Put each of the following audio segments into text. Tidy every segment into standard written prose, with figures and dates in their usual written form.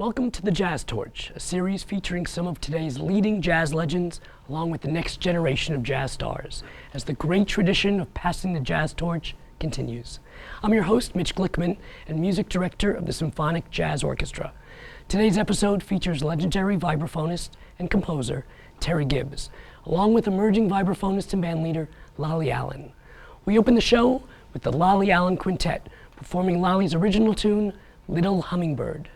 Welcome to the Jazz Torch, a series featuring some of today's leading jazz legends, along with the next generation of jazz stars, as the great tradition of passing the jazz torch continues. I'm your host, Mitch Glickman, and music director of the Symphonic Jazz Orchestra. Today's episode features legendary vibraphonist and composer Terry Gibbs, along with emerging vibraphonist and bandleader Lolly Allen. We open the show with the Lolly Allen Quintet, performing Lolly's original tune, Little Hummingbird.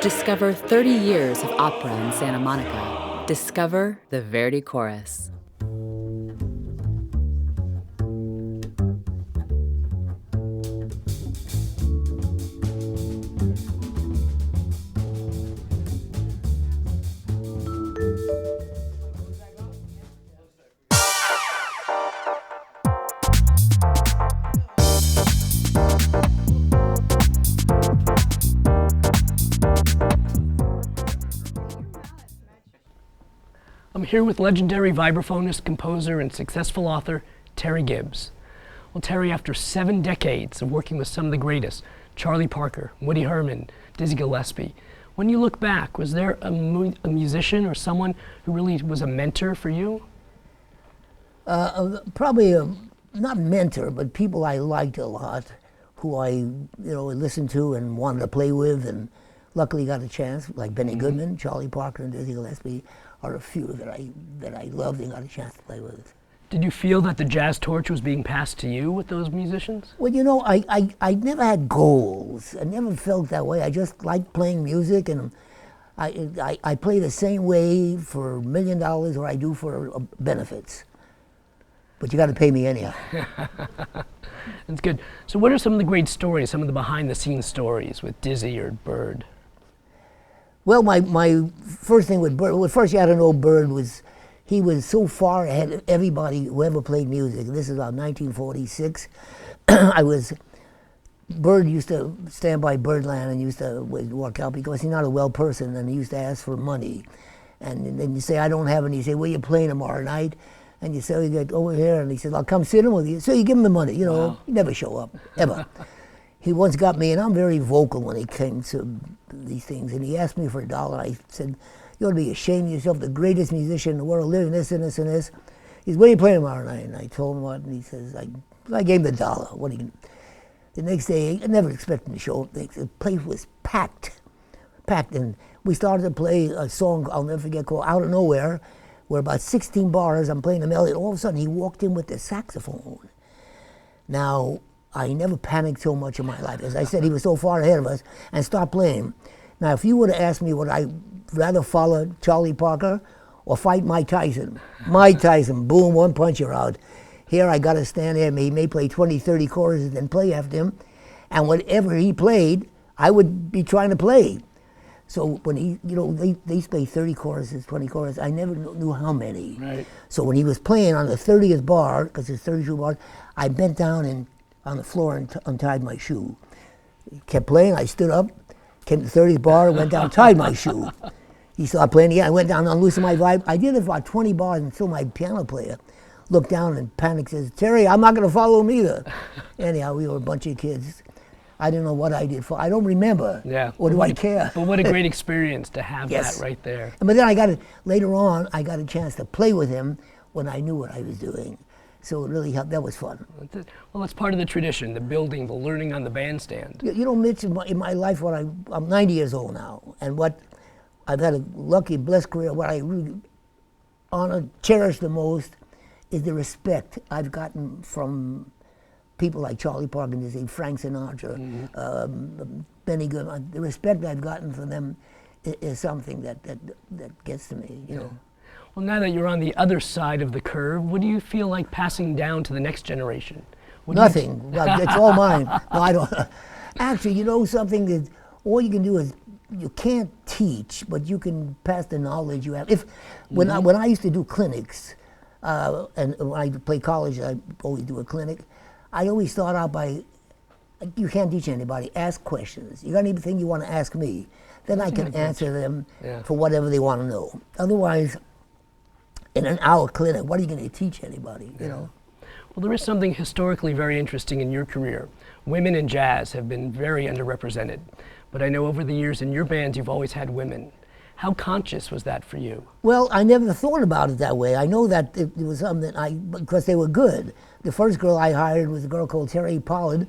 Discover 30 years of opera in Santa Monica. Discover the Verdi Chorus. I'm here with legendary vibraphonist, composer, and successful author, Terry Gibbs. Well, Terry, after 7 decades of working with some of the greatest, Charlie Parker, Woody Herman, Dizzy Gillespie, when you look back, was there a musician or someone who really was a mentor for you? Probably not mentor, but people I liked a lot, who I listened to and wanted to play with, and luckily got a chance, like Benny Goodman, Charlie Parker, and Dizzy Gillespie are a few that I loved and got a chance to play with. Did you feel that the jazz torch was being passed to you with those musicians? Well, I never had goals. I never felt that way. I just liked playing music, and I play the same way for $1 million or I do for benefits. But you got to pay me anyhow. That's good. So what are some of the great stories, some of the behind-the-scenes stories with Dizzy or Bird? Well, my first thing with Bird, well, first you had to know Bird was, he was so far ahead of everybody who ever played music. This is about 1946. Bird used to stand by Birdland and used to walk out because he's not a well person, and he used to ask for money. And then you say, I don't have any. You say, well, you're playing tomorrow night. And you say, oh, you get over here. And he said, I'll come sit in with you. So you give him the money, Wow. He never show up, ever. He once got me, and I'm very vocal when it came to these things, and he asked me for $1. I said, you ought to be ashamed of yourself, the greatest musician in the world, living this and this and this. He said, what are you playing tomorrow night? And I told him what, and he says, I gave him the $1. What are you? The next day, I never expected him to show up. The place was packed, and we started to play a song I'll never forget called Out of Nowhere, where about 16 bars, I'm playing the melody, and all of a sudden he walked in with the saxophone. Now, I never panicked so much in my life. As I said, he was so far ahead of us, and stopped playing. Now, if you would have asked me would I rather follow Charlie Parker or fight Mike Tyson? Mike Tyson, boom, one punch, you're out. Here I got to stand there, he may play 20, 30 choruses and play after him, and whatever he played, I would be trying to play. So when he, they used to play 30 choruses, 20 choruses, I never knew how many. Right. So when he was playing on the 30th bar, because there's 32 bars, I bent down and on the floor and untied my shoe. He kept playing, I stood up, came to the 30th bar, went down, tied my shoe. He started playing again, I went down, unloosened my vibe. I did it for about 20 bars until my piano player looked down and panicked, says, Terry, I'm not gonna follow him either. Anyhow, we were a bunch of kids. I didn't know what I did I don't remember. Yeah. Or do I care? But what a great experience to have Yes. that right there. But then later on, I got a chance to play with him when I knew what I was doing. So it really helped, that was fun. Well, that's part of the tradition, the building, the learning on the bandstand. Mitch, in my life, I'm 90 years old now, and what I've had a lucky, blessed career, what I really honor, cherish the most is the respect I've gotten from people like Charlie Parker, Frank Sinatra, Benny Goodman. The respect I've gotten from them is something that gets to me, Well, now that you're on the other side of the curve, what do you feel like passing down to the next generation? Nothing. Well, it's all mine. No, I don't. Actually, something that all you can do is, you can't teach, but you can pass the knowledge you have. When I used to do clinics, and when I played college, I always do a clinic. I always start out by, you can't teach anybody, ask questions. You got anything you want to ask me? Then I can answer them for whatever they want to know. Otherwise, in an hour clinic, what are you going to teach anybody, Well, there is something historically very interesting in your career. Women in jazz have been very underrepresented, but I know over the years in your bands you've always had women. How conscious was that for you? Well, I never thought about it that way. I know that it was something because they were good. The first girl I hired was a girl called Terry Pollard,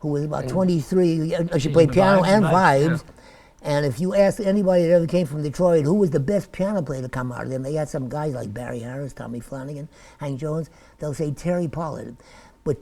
who was about 23. She played piano and vibes. Yeah. And if you ask anybody that ever came from Detroit who was the best piano player to come out of them, they had some guys like Barry Harris, Tommy Flanagan, Hank Jones, they'll say Terry Pollard. But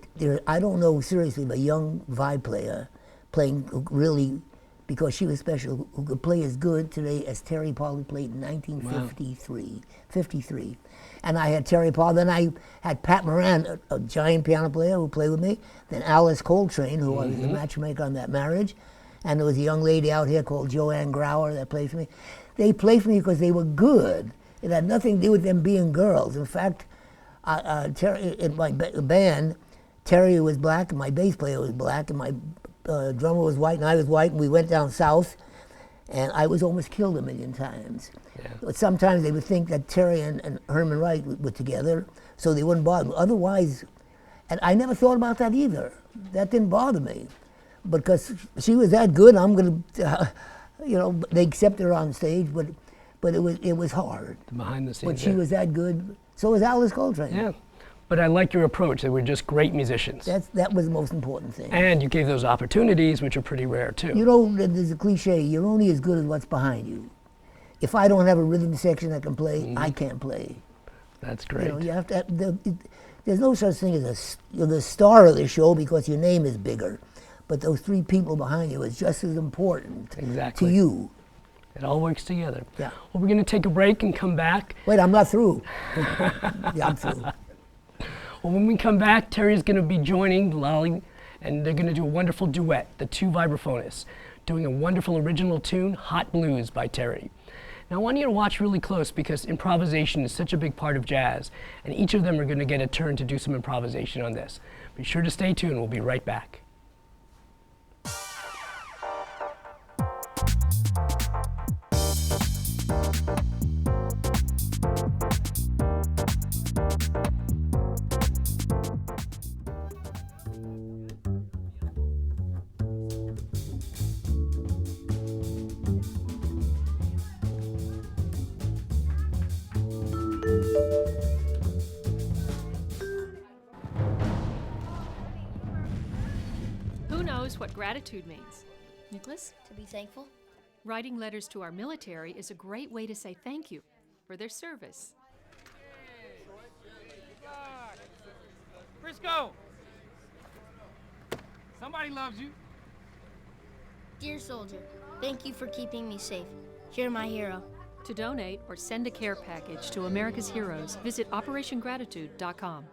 I don't know seriously of a young vibe player playing really because she was special, who could play as good today as Terry Paul, who played in 1953. And I had Terry Paul. Then I had Pat Moran, a giant piano player who played with me. Then Alice Coltrane, who was the matchmaker on that marriage. And there was a young lady out here called Joanne Grauer that played for me. They played for me because they were good. It had nothing to do with them being girls. In fact, Terry, in my band, Terry was black, and my bass player was black, and my drummer was white, and I was white, and we went down south, and I was almost killed a million times. Yeah. But sometimes they would think that Terry and Herman Wright were together, so they wouldn't bother me. Otherwise, and I never thought about that either. That didn't bother me, because she was that good. I'm gonna, they accepted her on stage, but it was hard. Behind the scenes. But she was that good. So was Alice Coltrane. Yeah. But I like your approach. They were just great musicians. That was the most important thing. And you gave those opportunities, which are pretty rare too. There's a cliche, you're only as good as what's behind you. If I don't have a rhythm section that can play, I can't play. That's great. You have to there's no such thing as you're the star of the show because your name is bigger. But those three people behind you is just as important Exactly. to you. It all works together. Yeah. Well, we're going to take a break and come back. Wait, I'm not through. Yeah, I'm through. Well, when we come back, Terry's going to be joining Lolly, and they're going to do a wonderful duet, the two vibraphonists, doing a wonderful original tune, Hot Blues by Terry. Now, I want you to watch really close because improvisation is such a big part of jazz, and each of them are going to get a turn to do some improvisation on this. Be sure to stay tuned. We'll be right back. Who knows what gratitude means? Nicholas? To be thankful? Writing letters to our military is a great way to say thank you for their service. Frisco! Somebody loves you. Dear soldier, thank you for keeping me safe. You're my hero. To donate or send a care package to America's heroes, visit OperationGratitude.com.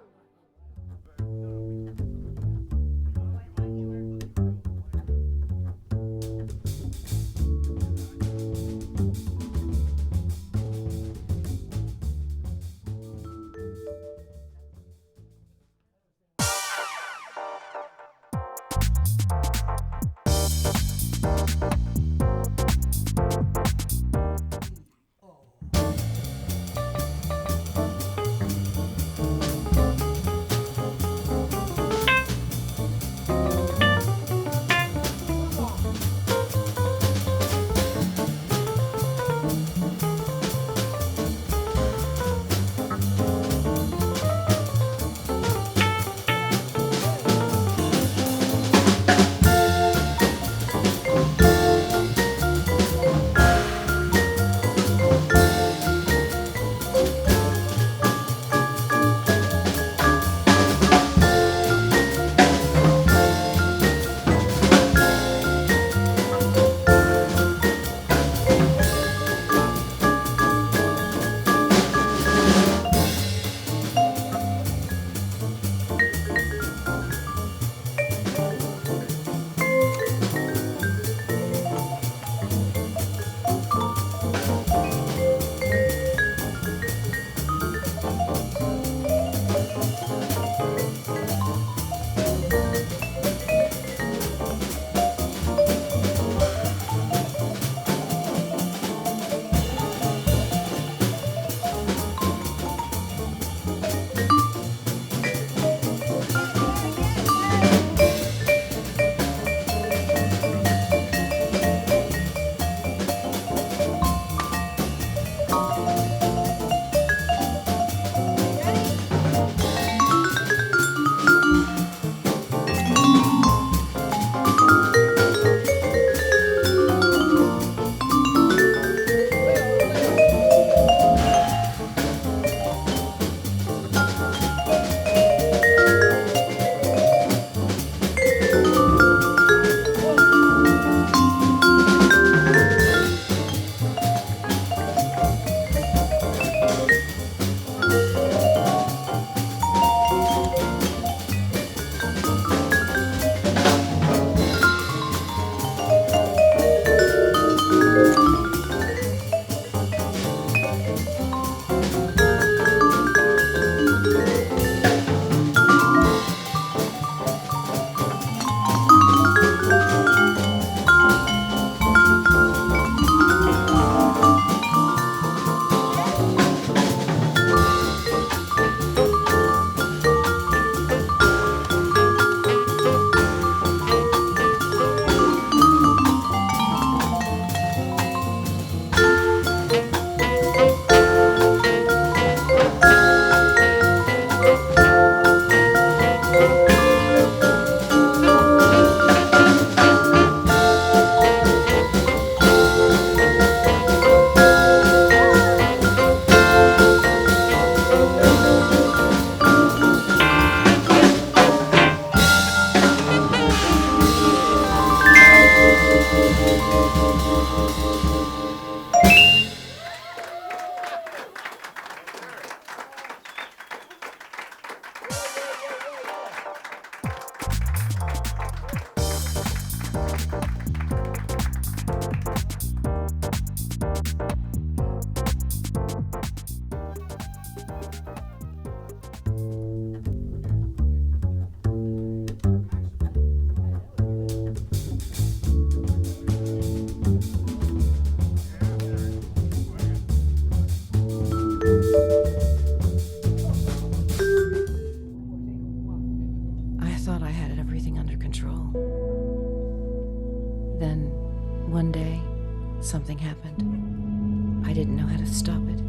I didn't know how to stop it.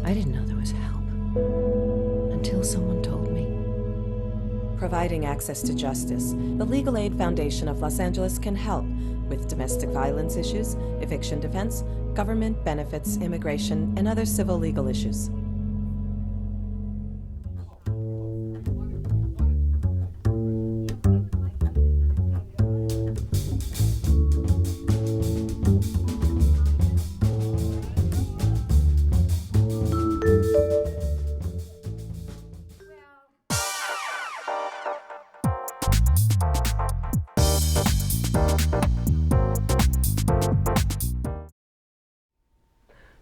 I didn't know there was help. Until someone told me. Providing access to justice, the Legal Aid Foundation of Los Angeles can help with domestic violence issues, eviction defense, government benefits, immigration, and other civil legal issues.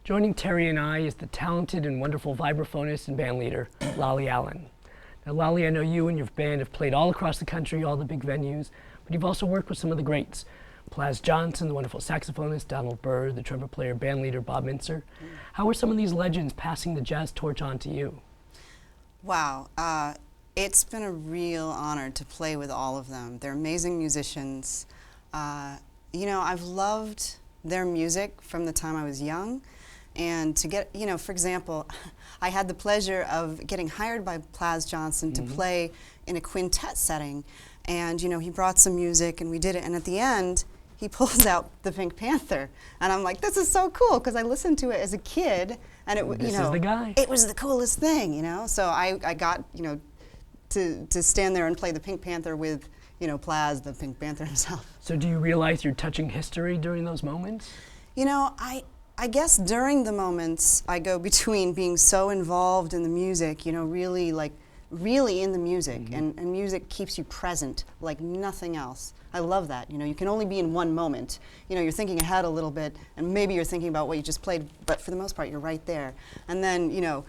Joining Terry and I is the talented and wonderful vibraphonist and band leader, Lolly Allen. Now, Lolly, I know you and your band have played all across the country, all the big venues, but you've also worked with some of the greats. Plas Johnson, the wonderful saxophonist, Donald Byrd, the trumpet player, band leader, Bob Mintzer. How are some of these legends passing the jazz torch on to you? Wow, it's been a real honor to play with all of them. They're amazing musicians. You know, I've loved their music from the time I was young. And to get, you know, for example, I had the pleasure of getting hired by Plas Johnson to play in a quintet setting. And, you know, he brought some music and we did it. And at the end, he pulls out the Pink Panther. And I'm like, this is so cool, because I listened to it as a kid. And it, This is the guy. It was the coolest thing, you know? So I got, you know, to stand there and play the Pink Panther with, you know, Plas, the Pink Panther himself. So do you realize you're touching history during those moments? You know, I guess during the moments, I go between being so involved in the music, you know, really in the music, and music keeps you present like nothing else. I love that, you know, you can only be in one moment. You know, you're thinking ahead a little bit, and maybe you're thinking about what you just played, but for the most part, you're right there. And then, you know,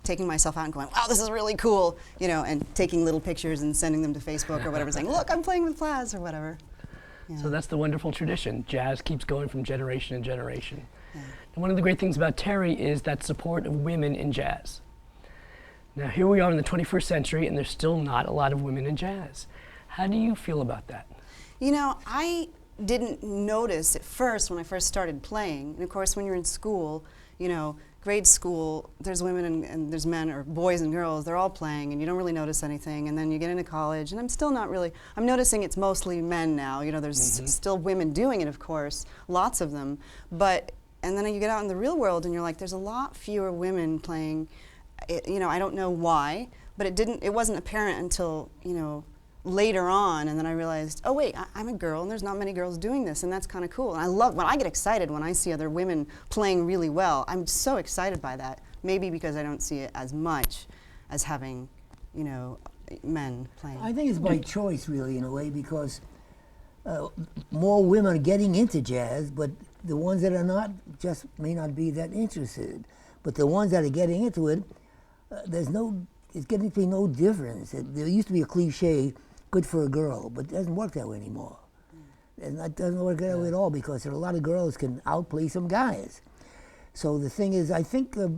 taking myself out and going, wow, this is really cool, you know, and taking little pictures and sending them to Facebook or whatever, saying, look, I'm playing with Plas or whatever. Yeah. So that's the wonderful tradition. Jazz keeps going from generation to generation. Yeah. And one of the great things about Terry is that support of women in jazz. Now here we are in the 21st century and there's still not a lot of women in jazz. How do you feel about that? You know, I didn't notice at first when I first started playing. And of course when you're in school, you know, grade school, there's women and there's men, or boys and girls, they're all playing and you don't really notice anything. And then you get into college and I'm still not really, I'm noticing it's mostly men now. You know, there's still women doing it, of course, lots of them. But, and then you get out in the real world and you're like, there's a lot fewer women playing. You know, I don't know why, but it wasn't apparent until, you know, later on, and then I realized, oh wait, I'm a girl and there's not many girls doing this, and that's kind of cool. And I love, when I get excited when I see other women playing really well, I'm so excited by that. Maybe because I don't see it as much as having, you know, men playing. I think it's by choice, really, in a way, because more women are getting into jazz, but the ones that are not just may not be that interested. But the ones that are getting into it, it's getting to be no difference. There used to be a cliche, good for a girl, but it doesn't work that way anymore. And that doesn't work that way at all, because there are a lot of girls can outplay some guys. So the thing is, I think the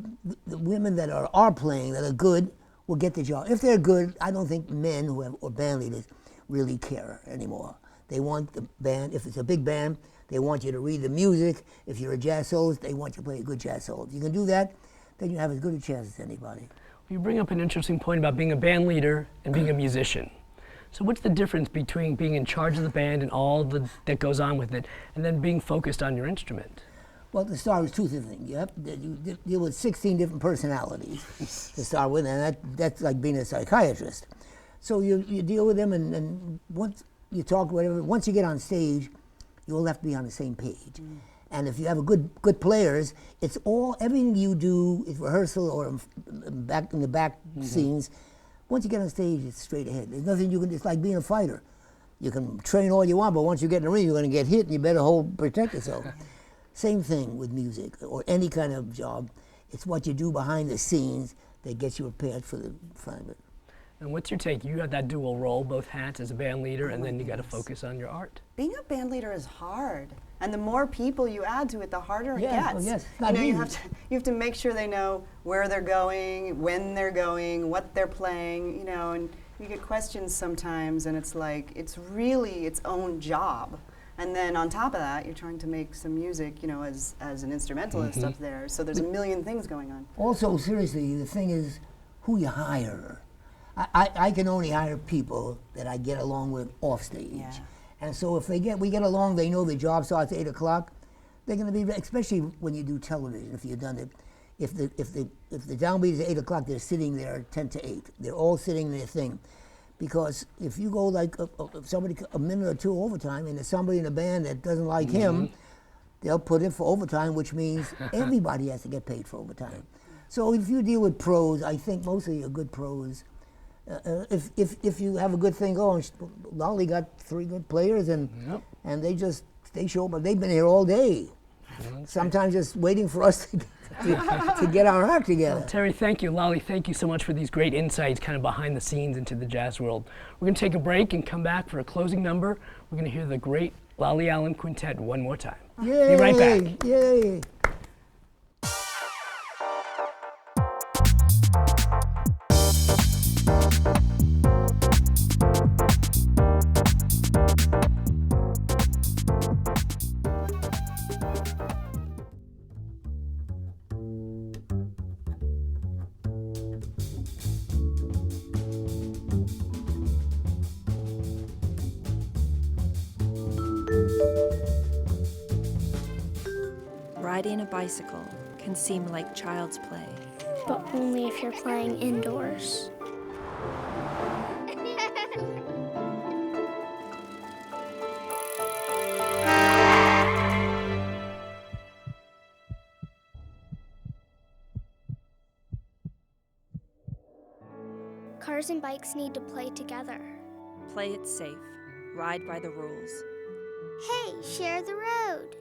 women that are playing, that are good, will get the job. If they're good, I don't think men or band leaders really care anymore. They want the band, if it's a big band, they want you to read the music. If you're a jazz soloist, they want you to play a good jazz solo. If you can do that, then you have as good a chance as anybody. You bring up an interesting point about being a band leader and being a musician. So what's the difference between being in charge of the band and all that goes on with it, and then being focused on your instrument? Well, to start with, two different things. You deal with 16 different personalities to start with, and that's like being a psychiatrist. So you deal with them, and once you talk, whatever, once you get on stage, you all have to be on the same page. And if you have good players, it's everything you do is rehearsal or back in the back scenes. Once you get on stage, it's straight ahead. There's nothing you can, it's like being a fighter. You can train all you want, but once you get in the ring, you're going to get hit and you better protect yourself. Same thing with music or any kind of job. It's what you do behind the scenes that gets you prepared for the front of it. And what's your take? You have that dual role, both hats as a band leader, and then you got to focus on your art. Being a band leader is hard, and the more people you add to it, the harder it gets. Well, yes, you know, you have to make sure they know where they're going, when they're going, what they're playing. You know, and you get questions sometimes, and it's like it's really its own job. And then on top of that, you're trying to make some music, you know, as an instrumentalist up there. So there's a million things going on. Also, seriously, the thing is who you hire. I can only hire people that I get along with off stage. Yeah. And so if we get along, they know the job starts at 8 o'clock. They're going to be, especially when you do television, if you've done it. If the downbeat is at 8 o'clock, they're sitting there 10 to 8. They're all sitting in their thing. Because if you go like somebody a minute or two overtime, and there's somebody in the band that doesn't like him, they'll put in for overtime, which means everybody has to get paid for overtime. So if you deal with pros, I think mostly are good pros. If you have a good thing going, Lolly got 3 good players, and they show up, but they've been here all day. Sometimes just waiting for us to get our act together. Well, Terry, thank you. Lolly, thank you so much for these great insights kind of behind the scenes into the jazz world. We're going to take a break and come back for a closing number. We're going to hear the great Lolly Allen Quintet one more time. Yay! Be right back. Yay! Riding a bicycle can seem like child's play. But only if you're playing indoors. Cars and bikes need to play together. Play it safe. Ride by the rules. Hey, share the road.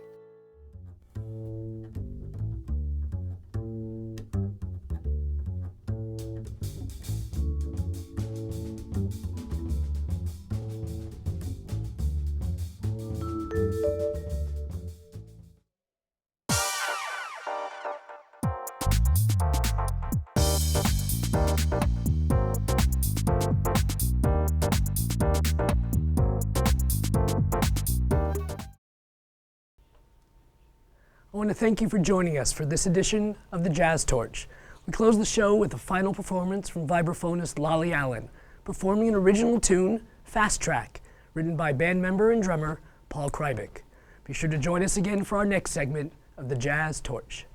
I want to thank you for joining us for this edition of the Jazz Torch. We close the show with a final performance from vibraphonist Lolly Allen, performing an original tune, Fast Track, written by band member and drummer Paul Krybik. Be sure to join us again for our next segment of the Jazz Torch.